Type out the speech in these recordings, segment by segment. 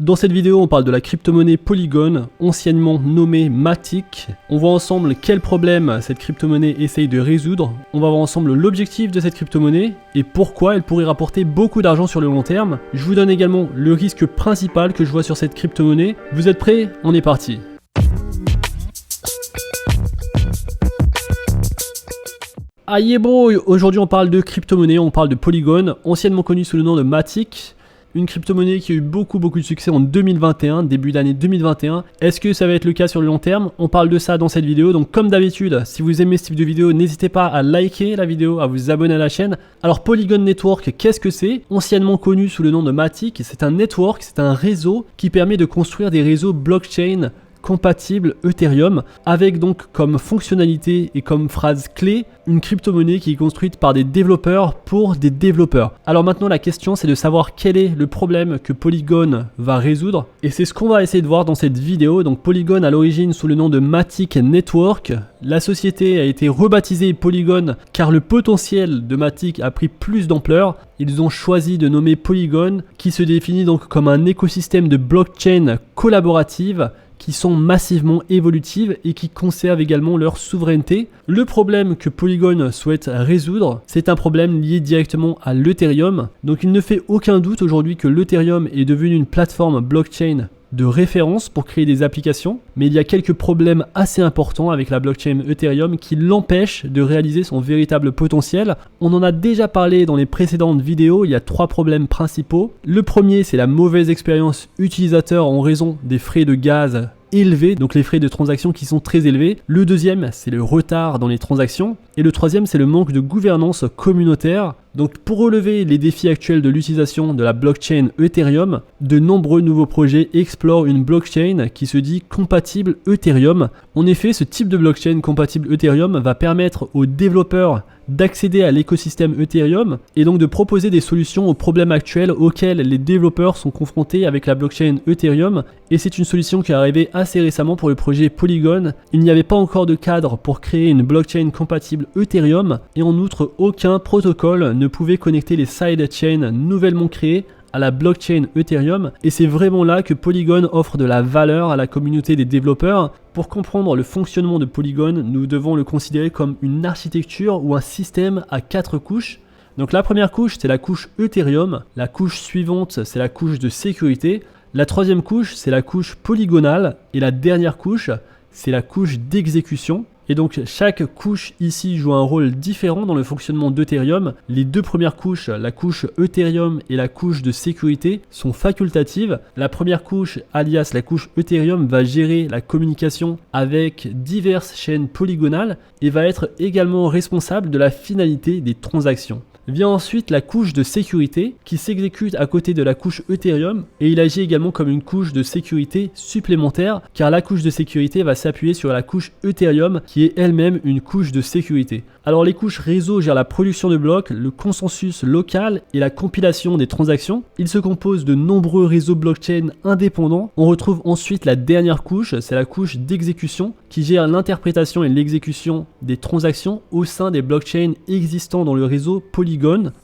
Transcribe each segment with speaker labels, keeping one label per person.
Speaker 1: Dans cette vidéo, on parle de la crypto-monnaie Polygon, anciennement nommée Matic. On voit ensemble quels problèmes cette crypto-monnaie essaye de résoudre. On va voir ensemble l'objectif de cette crypto-monnaie et pourquoi elle pourrait rapporter beaucoup d'argent sur le long terme. Je vous donne également le risque principal que je vois sur cette crypto-monnaie. Vous êtes prêts? On est parti. Aïe bro, aujourd'hui on parle de crypto-monnaie, on parle de Polygon, anciennement connu sous le nom de Matic. Une crypto-monnaie qui a eu beaucoup de succès en 2021, début d'année 2021. Est-ce que ça va être le cas sur le long terme? On parle de ça dans cette vidéo. Donc comme d'habitude, si vous aimez ce type de vidéo, n'hésitez pas à liker la vidéo, à vous abonner à la chaîne. Alors Polygon Network, qu'est-ce que c'est? Anciennement connu sous le nom de Matic, c'est un network, c'est un réseau qui permet de construire des réseaux blockchain compatible Ethereum, avec donc comme fonctionnalité et comme phrase clé une crypto-monnaie qui est construite par des développeurs pour des développeurs. Alors maintenant la question c'est de savoir quel est le problème que Polygon va résoudre et c'est ce qu'on va essayer de voir dans cette vidéo. Donc Polygon à l'origine sous le nom de Matic Network, la société a été rebaptisée Polygon car le potentiel de Matic a pris plus d'ampleur. Ils ont choisi de nommer Polygon qui se définit donc comme un écosystème de blockchain collaborative qui sont massivement évolutives et qui conservent également leur souveraineté. Le problème que Polygon souhaite résoudre, c'est un problème lié directement à l'Ethereum. Donc il ne fait aucun doute aujourd'hui que l'Ethereum est devenu une plateforme blockchain de référence pour créer des applications, mais il y a quelques problèmes assez importants avec la blockchain Ethereum qui l'empêchent de réaliser son véritable potentiel. On en a déjà parlé dans les précédentes vidéos, il y a 3 problèmes principaux. Le premier, c'est la mauvaise expérience utilisateur en raison des frais de gaz élevés, donc les frais de transaction qui sont très élevés. Le deuxième, c'est le retard dans les transactions. Et le troisième, c'est le manque de gouvernance communautaire. Donc pour relever les défis actuels de l'utilisation de la blockchain Ethereum, de nombreux nouveaux projets explorent une blockchain qui se dit compatible Ethereum. En effet, ce type de blockchain compatible Ethereum va permettre aux développeurs d'accéder à l'écosystème Ethereum et donc de proposer des solutions aux problèmes actuels auxquels les développeurs sont confrontés avec la blockchain Ethereum. Et c'est une solution qui est arrivée assez récemment pour le projet Polygon. Il n'y avait pas encore de cadre pour créer une blockchain compatible Ethereum et en outre aucun protocole ne pouvait connecter les sidechains nouvellement créés à la blockchain Ethereum et c'est vraiment là que Polygon offre de la valeur à la communauté des développeurs. Pour comprendre le fonctionnement de Polygon, nous devons le considérer comme une architecture ou un système à 4 couches. Donc la première couche c'est la couche Ethereum, la couche suivante c'est la couche de sécurité, la troisième couche c'est la couche polygonale et la dernière couche c'est la couche d'exécution. Et donc chaque couche ici joue un rôle différent dans le fonctionnement d'Ethereum. Les 2 premières couches, la couche Ethereum et la couche de sécurité, sont facultatives. La première couche, alias la couche Ethereum, va gérer la communication avec diverses chaînes polygonales et va être également responsable de la finalité des transactions. Vient ensuite la couche de sécurité qui s'exécute à côté de la couche Ethereum et il agit également comme une couche de sécurité supplémentaire car la couche de sécurité va s'appuyer sur la couche Ethereum qui est elle-même une couche de sécurité. Alors les couches réseau gèrent la production de blocs, le consensus local et la compilation des transactions. Il se compose de nombreux réseaux blockchain indépendants. On retrouve ensuite la dernière couche, c'est la couche d'exécution qui gère l'interprétation et l'exécution des transactions au sein des blockchains existants dans le réseau Polygon.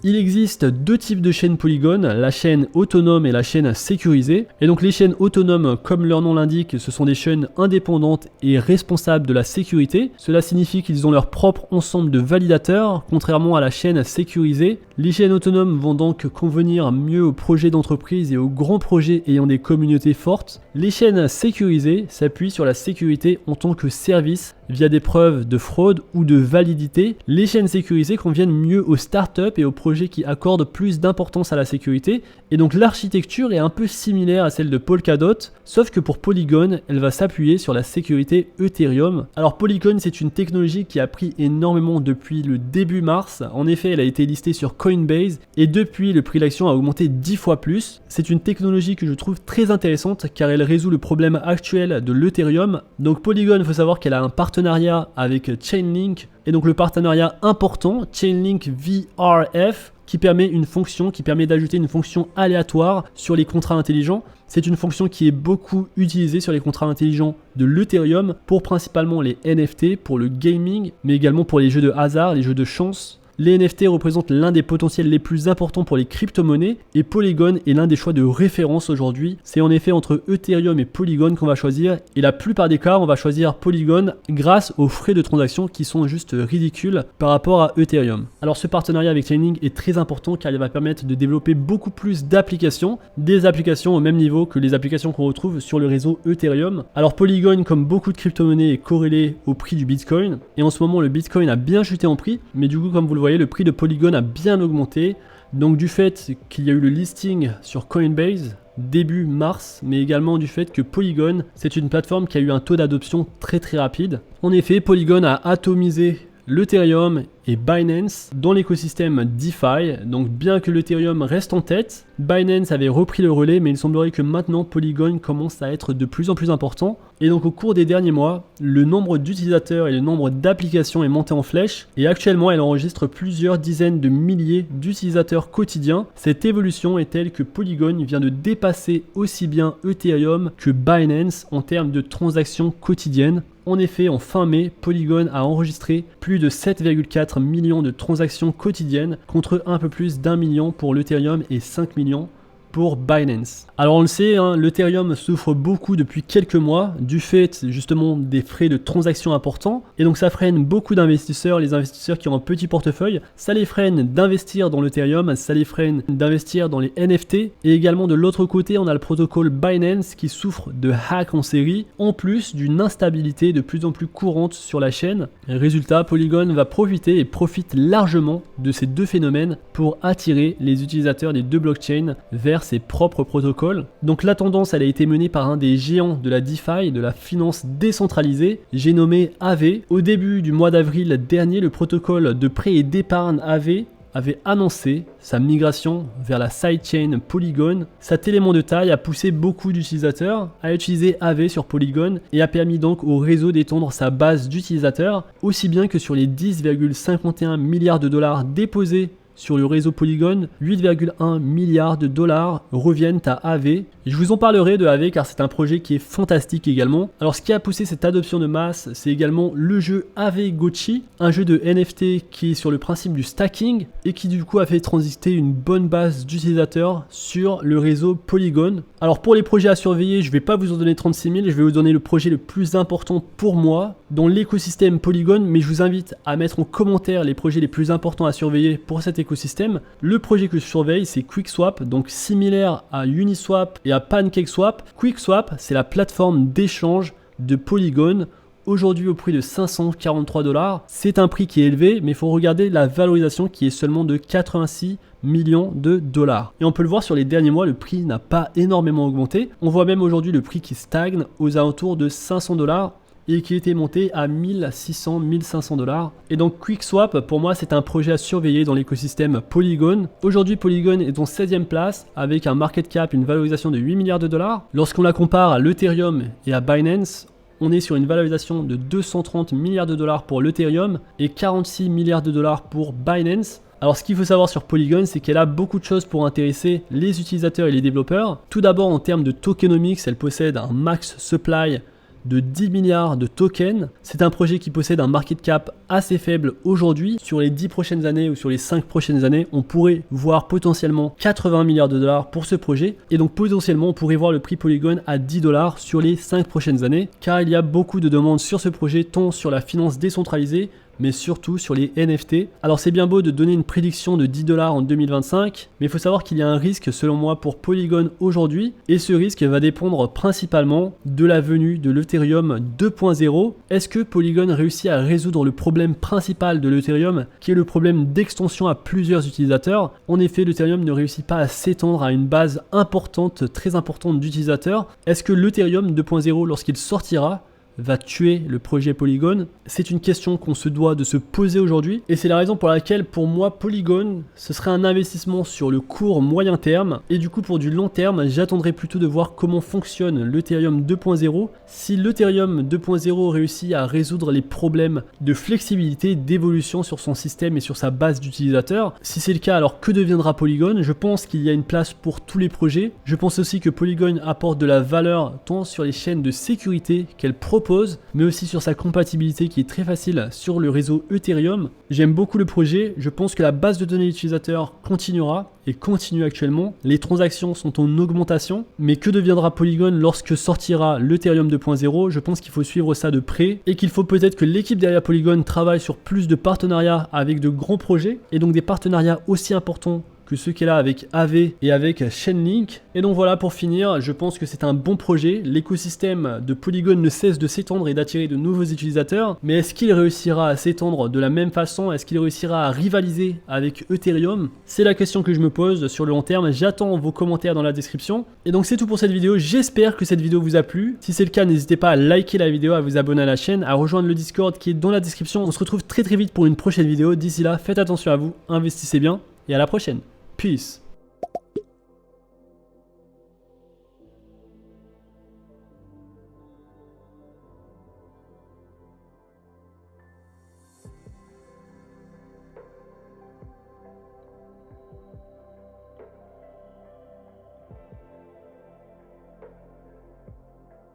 Speaker 1: Il existe 2 types de chaînes Polygon, la chaîne autonome et la chaîne sécurisée. Et donc les chaînes autonomes, comme leur nom l'indique, ce sont des chaînes indépendantes et responsables de la sécurité. Cela signifie qu'ils ont leur propre ensemble de validateurs, contrairement à la chaîne sécurisée. Les chaînes autonomes vont donc convenir mieux aux projets d'entreprise et aux grands projets ayant des communautés fortes. Les chaînes sécurisées s'appuient sur la sécurité en tant que service via des preuves de fraude ou de validité. Les chaînes sécurisées conviennent mieux aux startups et aux projets qui accordent plus d'importance à la sécurité. Et donc l'architecture est un peu similaire à celle de Polkadot, sauf que pour Polygon, elle va s'appuyer sur la sécurité Ethereum. Alors Polygon, c'est une technologie qui a pris énormément depuis le début mars. En effet, elle a été listée sur Coinbase et depuis, le prix de l'action a augmenté 10 fois plus. C'est une technologie que je trouve très intéressante car elle résout le problème actuel de l'Ethereum. Donc Polygon, il faut savoir qu'elle a un partenariat avec Chainlink et donc le partenariat important, Chainlink VRF, qui permet d'ajouter une fonction aléatoire sur les contrats intelligents. C'est une fonction qui est beaucoup utilisée sur les contrats intelligents de l'Ethereum pour principalement les NFT, pour le gaming, mais également pour les jeux de hasard, les jeux de chance. Les NFT représentent l'un des potentiels les plus importants pour les crypto-monnaies et Polygon est l'un des choix de référence aujourd'hui. C'est en effet entre Ethereum et Polygon qu'on va choisir et la plupart des cas, on va choisir Polygon grâce aux frais de transaction qui sont juste ridicules par rapport à Ethereum. Alors ce partenariat avec Chainlink est très important car il va permettre de développer beaucoup plus d'applications, des applications au même niveau que les applications qu'on retrouve sur le réseau Ethereum. Alors Polygon, comme beaucoup de crypto-monnaies, est corrélé au prix du Bitcoin et en ce moment le Bitcoin a bien chuté en prix, mais du coup comme vous le voyez, le prix de Polygon a bien augmenté. Donc du fait qu'il y a eu le listing sur Coinbase début mars, mais également du fait que Polygon, c'est une plateforme qui a eu un taux d'adoption très rapide. En effet, Polygon a atomisé l'Ethereum et Binance dans l'écosystème DeFi. Donc bien que l'Ethereum reste en tête, Binance avait repris le relais, mais il semblerait que maintenant Polygon commence à être de plus en plus important. Et donc au cours des derniers mois, le nombre d'utilisateurs et le nombre d'applications est monté en flèche et actuellement elle enregistre plusieurs dizaines de milliers d'utilisateurs quotidiens. Cette évolution est telle que Polygon vient de dépasser aussi bien Ethereum que Binance en termes de transactions quotidiennes. En effet, en fin mai, Polygon a enregistré plus de 7,4 millions de transactions quotidiennes contre un peu plus d'1 million pour l'Ethereum et 5 millions pour Binance. Alors on le sait, l'Ethereum souffre beaucoup depuis quelques mois du fait justement des frais de transaction importants et donc ça freine beaucoup d'investisseurs, les investisseurs qui ont un petit portefeuille, ça les freine d'investir dans l'Ethereum, ça les freine d'investir dans les NFT et également de l'autre côté on a le protocole Binance qui souffre de hacks en série en plus d'une instabilité de plus en plus courante sur la chaîne. Résultat, Polygon va profiter et profite largement de ces deux phénomènes pour attirer les utilisateurs des deux blockchains vers ses propres protocoles. Donc la tendance elle a été menée par un des géants de la DeFi, de la finance décentralisée, j'ai nommé Aave. Au début du mois d'avril dernier, le protocole de prêt et d'épargne Aave avait annoncé sa migration vers la sidechain Polygon. Cet élément de taille a poussé beaucoup d'utilisateurs à utiliser Aave sur Polygon et a permis donc au réseau d'étendre sa base d'utilisateurs, aussi bien que sur les 10,51 milliards de dollars déposés sur le réseau Polygon, 8,1 milliards de dollars reviennent à Aave. Je vous en parlerai de Aave car c'est un projet qui est fantastique également. Alors ce qui a poussé cette adoption de masse, c'est également le jeu Aave Gochi, un jeu de NFT qui est sur le principe du stacking et qui du coup a fait transiter une bonne base d'utilisateurs sur le réseau Polygon. Alors pour les projets à surveiller, je ne vais pas vous en donner 36 000, je vais vous donner le projet le plus important pour moi dans l'écosystème Polygon, mais je vous invite à mettre en commentaire les projets les plus importants à surveiller pour cet écosystème. Le projet que je surveille, c'est QuickSwap, donc similaire à Uniswap et à PancakeSwap. QuickSwap, c'est la plateforme d'échange de Polygon. Aujourd'hui au prix de 543 $. C'est un prix qui est élevé, mais il faut regarder la valorisation qui est seulement de 86 millions de dollars. Et on peut le voir sur les derniers mois, le prix n'a pas énormément augmenté. On voit même aujourd'hui le prix qui stagne aux alentours de 500 $ et qui était monté à 1600-1500 $. Et donc QuickSwap, pour moi, c'est un projet à surveiller dans l'écosystème Polygon. Aujourd'hui, Polygon est en 16e place avec un market cap, une valorisation de 8 milliards de dollars. Lorsqu'on la compare à l'Ethereum et à Binance, on est sur une valorisation de 230 milliards de dollars pour l'Ethereum et 46 milliards de dollars pour Binance. Alors ce qu'il faut savoir sur Polygon, c'est qu'elle a beaucoup de choses pour intéresser les utilisateurs et les développeurs. Tout d'abord en termes de tokenomics, elle possède un max supply de 10 milliards de tokens. C'est un projet qui possède un market cap assez faible aujourd'hui. Sur les 10 prochaines années ou sur les 5 prochaines années, on pourrait voir potentiellement 80 milliards de dollars pour ce projet. Et donc potentiellement, on pourrait voir le prix Polygon à 10 $ sur les 5 prochaines années. Car il y a beaucoup de demandes sur ce projet, tant sur la finance décentralisée, mais surtout sur les NFT. Alors c'est bien beau de donner une prédiction de 10 $ en 2025, mais il faut savoir qu'il y a un risque selon moi pour Polygon aujourd'hui, et ce risque va dépendre principalement de la venue de l'Ethereum 2.0. Est-ce que Polygon réussit à résoudre le problème principal de l'Ethereum, qui est le problème d'extension à plusieurs utilisateurs? En effet, l'Ethereum ne réussit pas à s'étendre à une base importante, très importante d'utilisateurs. Est-ce que l'Ethereum 2.0, lorsqu'il sortira, va tuer le projet Polygon? C'est une question qu'on se doit de se poser aujourd'hui et c'est la raison pour laquelle pour moi Polygon ce serait un investissement sur le court moyen terme et du coup pour du long terme j'attendrai plutôt de voir comment fonctionne l'Ethereum 2.0. Si l'Ethereum 2.0 réussit à résoudre les problèmes de flexibilité, d'évolution sur son système et sur sa base d'utilisateurs, si c'est le cas, alors que deviendra Polygon? Je pense qu'il y a une place pour tous les projets. Je pense aussi que Polygon apporte de la valeur tant sur les chaînes de sécurité qu'elle propose propose, mais aussi sur sa compatibilité qui est très facile sur le réseau Ethereum. J'aime beaucoup le projet, je pense que la base de données utilisateurs continuera et continue actuellement. Les transactions sont en augmentation, mais que deviendra Polygon lorsque sortira l'Ethereum 2.0? Je pense qu'il faut suivre ça de près et qu'il faut peut-être que l'équipe derrière Polygon travaille sur plus de partenariats avec de grands projets et donc des partenariats aussi importants que ceux qu'elle a avec Aave et avec Chainlink. Et donc voilà, pour finir, je pense que c'est un bon projet. L'écosystème de Polygon ne cesse de s'étendre et d'attirer de nouveaux utilisateurs. Mais est-ce qu'il réussira à s'étendre de la même façon? Est-ce qu'il réussira à rivaliser avec Ethereum? C'est la question que je me pose sur le long terme. J'attends vos commentaires dans la description. Et donc c'est tout pour cette vidéo. J'espère que cette vidéo vous a plu. Si c'est le cas, n'hésitez pas à liker la vidéo, à vous abonner à la chaîne, à rejoindre le Discord qui est dans la description. On se retrouve très vite pour une prochaine vidéo. D'ici là, faites attention à vous, investissez bien et à la prochaine. Peace.